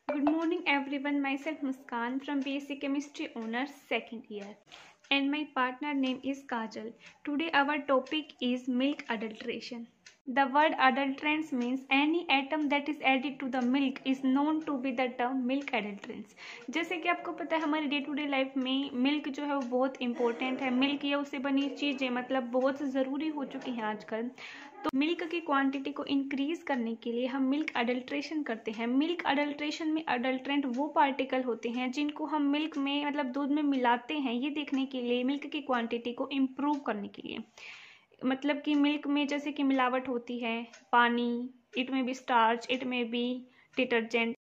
Good morning everyone, myself Muskan from BSc Chemistry Honors 2nd year and my partner name is Kajal. Today our topic is milk adulteration. The word adulterants means any atom that is added to the milk is known to be the term milk adulterants. जैसे कि आपको पता है हमारी day to day life में milk जो है वो बहुत इंपॉर्टेंट है। मिल्क या उससे बनी चीज़ें मतलब बहुत ज़रूरी हो चुकी हैं आजकल। तो मिल्क की क्वांटिटी को इंक्रीज करने के लिए हम मिल्क अडल्ट्रेशन करते हैं। मिल्क अडल्ट्रेशन में अडल्ट्रेंट वो पार्टिकल होते हैं जिनको हम मिल्क में मतलब दूध में मिलाते हैं, ये देखने के लिए मिल्क की क्वांटिटी को इम्प्रूव करने के लिए। मतलब कि मिल्क में जैसे कि मिलावट होती है, पानी, इट में बी स्टार्च, इट में बी डिटर्जेंट।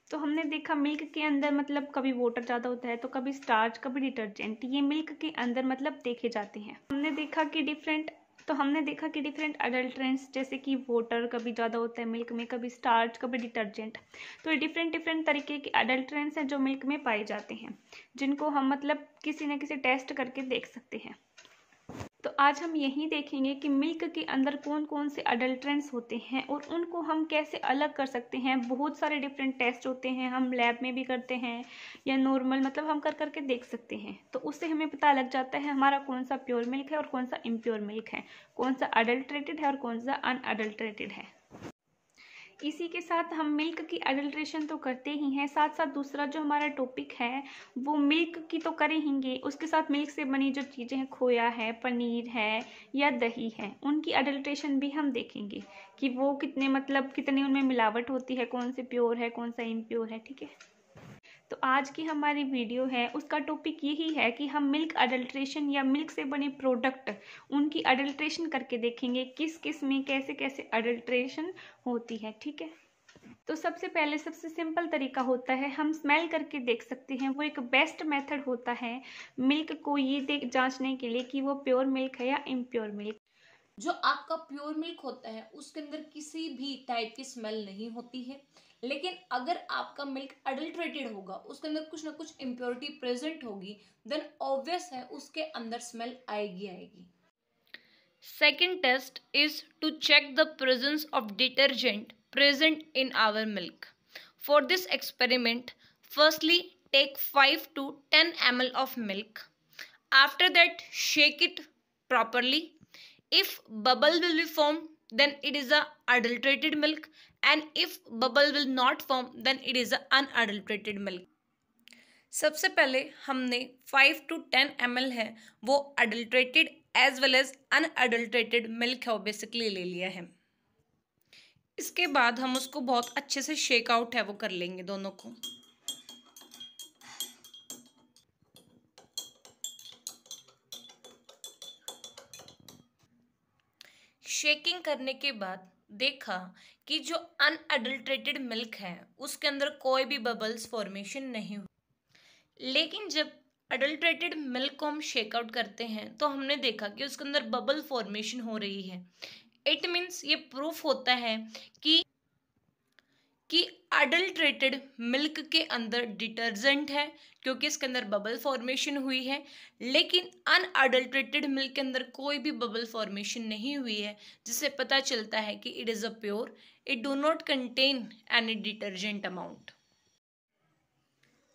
तो हमने देखा मिल्क के अंदर मतलब कभी वाटर ज़्यादा होता है तो कभी स्टार्च कभी डिटर्जेंट, ये मिल्क के अंदर मतलब देखे जाते हैं। हमने देखा कि डिफरेंट अडल्ट्रेंट्स जैसे कि वाटर कभी ज़्यादा होता है मिल्क में, कभी स्टार्च कभी डिटर्जेंट। तो ये डिफरेंट तरीके के अडल्ट्रेंट्स हैं जो मिल्क में पाए जाते हैं, जिनको हम मतलब किसी न किसी टेस्ट करके देख सकते हैं। तो आज हम यही देखेंगे कि मिल्क के अंदर कौन कौन से अडल्ट्रेंट्स होते हैं और उनको हम कैसे अलग कर सकते हैं। बहुत सारे डिफरेंट टेस्ट होते हैं, हम लैब में भी करते हैं या नॉर्मल मतलब हम कर करके देख सकते हैं। तो उससे हमें पता लग जाता है हमारा कौन सा प्योर मिल्क है और कौन सा इम्प्योर मिल्क है, कौन सा अडल्ट्रेटेड है और कौन सा अनअडल्ट्रेटेड है। इसी के साथ हम मिल्क की अडल्ट्रेशन तो करते ही हैं, साथ साथ दूसरा जो हमारा टॉपिक है वो मिल्क की तो करेंगे, उसके साथ मिल्क से बनी जो चीज़ें हैं, खोया है, पनीर है या दही है, उनकी अडल्ट्रेशन भी हम देखेंगे कि वो कितने मतलब कितनी उनमें मिलावट होती है, कौन से प्योर है कौन सा इम्प्योर है। ठीक है, तो आज की हमारी वीडियो है उसका टॉपिक यही है कि हम मिल्क अडल्ट्रेशन या मिल्क से बने प्रोडक्ट उनकी अडल्ट्रेशन करके देखेंगे किस किस में कैसे कैसे अडल्ट्रेशन होती है। ठीक है, तो सबसे सिंपल तरीका होता है हम स्मेल करके देख सकते हैं, वो एक बेस्ट मेथड होता है मिल्क को ये देख जांचने के लिए कि वो प्योर मिल्क है या इम्प्योर मिल्क। जो आपका प्योर मिल्क होता है उसके अंदर किसी भी टाइप की स्मेल नहीं होती है, लेकिन अगर आपका मिल्क अडल्ट्रेटेड होगा, उसके अंदर कुछ ना कुछ इम्प्योरिटी प्रेजेंट होगी, देन ऑब्वियस है उसके अंदर स्मेल आएगी। Second test is to check the presence of detergent present in our milk. For this experiment, firstly take 5 to 10 ml of milk. After that, shake it properly. If bubble will be formed, then it is a adulterated milk, and if bubble will not form, then it is a unadulterated milk. सबसे पहले हमने 5 to 10 ml है वो adulterated as well as unadulterated milk है वो basically ले लिया है। इसके बाद हम उसको बहुत अच्छे से शेक आउट है वो कर लेंगे दोनों को। शेकिंग करने के बाद देखा कि जो अनअडल्ट्रेटेड मिल्क है उसके अंदर कोई भी बबल्स फॉर्मेशन नहीं हुआ, लेकिन जब अडल्ट्रेटेड मिल्क को हम शेक आउट करते हैं तो हमने देखा कि उसके अंदर बबल फॉर्मेशन हो रही है। इट मीन्स ये प्रूफ होता है कि कि अडल्ट्रेटेड मिल्क के अंदर डिटर्जेंट है, क्योंकि इसके अंदर बबल फॉर्मेशन हुई है, लेकिन अनअडल्ट्रेटेड मिल्क के अंदर कोई भी बबल फॉर्मेशन नहीं हुई है, जिससे पता चलता है कि it is a pure, it do not contain any detergent amount.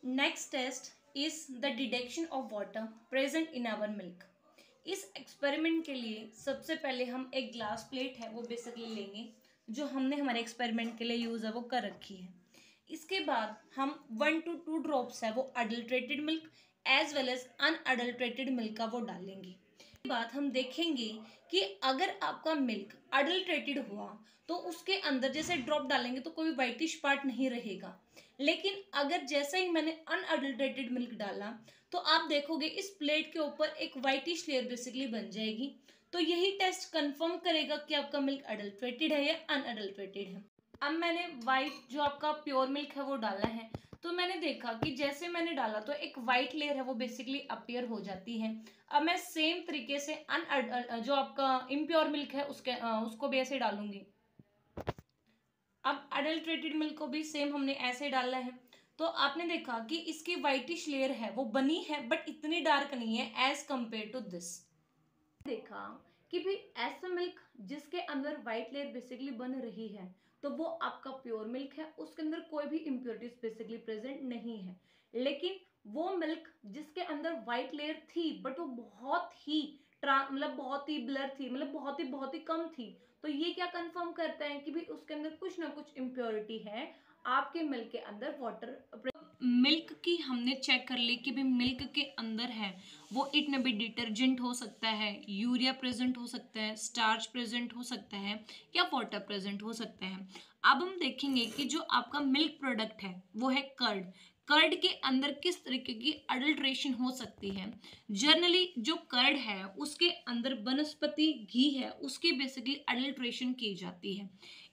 Next test is the detection of water present in our milk. इस एक्सपेरिमेंट के लिए सबसे पहले हम एक ग्लास प्लेट है वो बेसिकली लेंगे, जो हमने हमारे एक्सपेरिमेंट के लिए यूज़ है वो कर रखी है। इसके बाद हम 1 to 2 ड्रॉप्स है वो adulterated milk as well as unadulterated milk का वो डालेंगे। इसके बाद हम देखेंगे कि अगर आपका मिल्क अडल्ट्रेटेड हुआ तो उसके अंदर जैसे ड्रॉप डालेंगे तो कोई वाइटिश पार्ट नहीं रहेगा, लेकिन अगर जैसे ही मैंने अनअडल्ट्रेटेड मिल्क डाला तो आप देखोगे इस प्लेट के ऊपर एक वाइटिश लेयर बेसिकली बन जाएगी। तो यही टेस्ट कंफर्म करेगा कि आपका मिल्क अडल्ट्रेटेड है या अनअडल्ट्रेटेड है। अब मैंने वाइट जो आपका प्योर मिल्क है वो डाला है, तो मैंने देखा कि जैसे मैंने डाला तो एक वाइट लेयर है वो बेसिकली अपीयर हो जाती है। अब मैं सेम तरीके से जो आपका इम्प्योर मिल्क है उसको भी ऐसे डालूंगी। अब अडल्ट्रेटेड मिल्क को भी सेम हमने ऐसे डाला है, तो आपने देखा कि इसकी वाइटिश लेयर है वो बनी है, बट इतनी डार्क नहीं है एज कंपेयर टू दिस। देखा कि भी ऐसा मिल्क जिसके अंदर व्हाइट लेयर बेसिकली बन रही है तो वो आपका प्योर मिल्क है, उसके अंदर कोई भी इम्प्योरिटीज बेसिकली प्रेजेंट नहीं है। लेकिन वो मिल्क जिसके अंदर व्हाइट लेयर थी बट वो बहुत ही मतलब बहुत ही ब्लर थी, मतलब बहुत ही कम थी, तो ये क्या कंफर्म करता है कि भी उसके अंदर कुछ ना कुछ इम्प्योरिटी है, आपके मिल्क के अंदर वाटर। मिल्क की हमने चेक कर ली कि भी मिल्क के अंदर है वो इट में भी डिटर्जेंट हो सकता है, यूरिया प्रेजेंट हो सकता है, स्टार्च प्रेजेंट हो सकता है या वाटर प्रेजेंट हो सकता है। अब हम देखेंगे कि जो आपका मिल्क प्रोडक्ट है वो है कर्ड। कर्ड के अंदर किस तरीके की अडल्ट्रेशन हो सकती है। जनरली जो कर्ड है उसके अंदर वनस्पति घी है उसकी बेसिकली अडल्ट्रेशन की जाती है।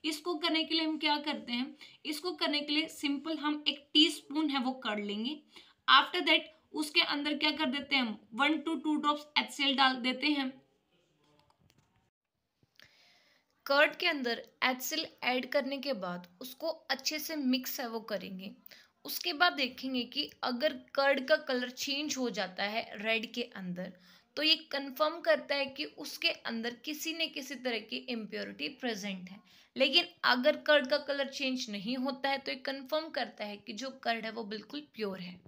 इसको करने के लिए हम क्या करते हैं, इसको करने के लिए सिंपल हम एक टीस्पून है वो कर्ड लेंगे। आफ्टर दैट उसके अंदर क्या कर देते हैं, हम 1 to 2 ड्रॉप्स HCl डाल देते हैं। कर्ड के अंदर HCl ऐड करने के बाद उसको अच्छे से मिक्स है वो करेंगे। उसके बाद देखेंगे कि अगर कर्ड का कलर चेंज हो जाता है रेड के अंदर तो ये कंफर्म करता है कि उसके अंदर किसी न किसी तरह की इम्प्योरिटी प्रेजेंट है। लेकिन अगर कर्ड का कलर चेंज नहीं होता है तो ये कंफर्म करता है कि जो कर्ड है वो बिल्कुल प्योर है।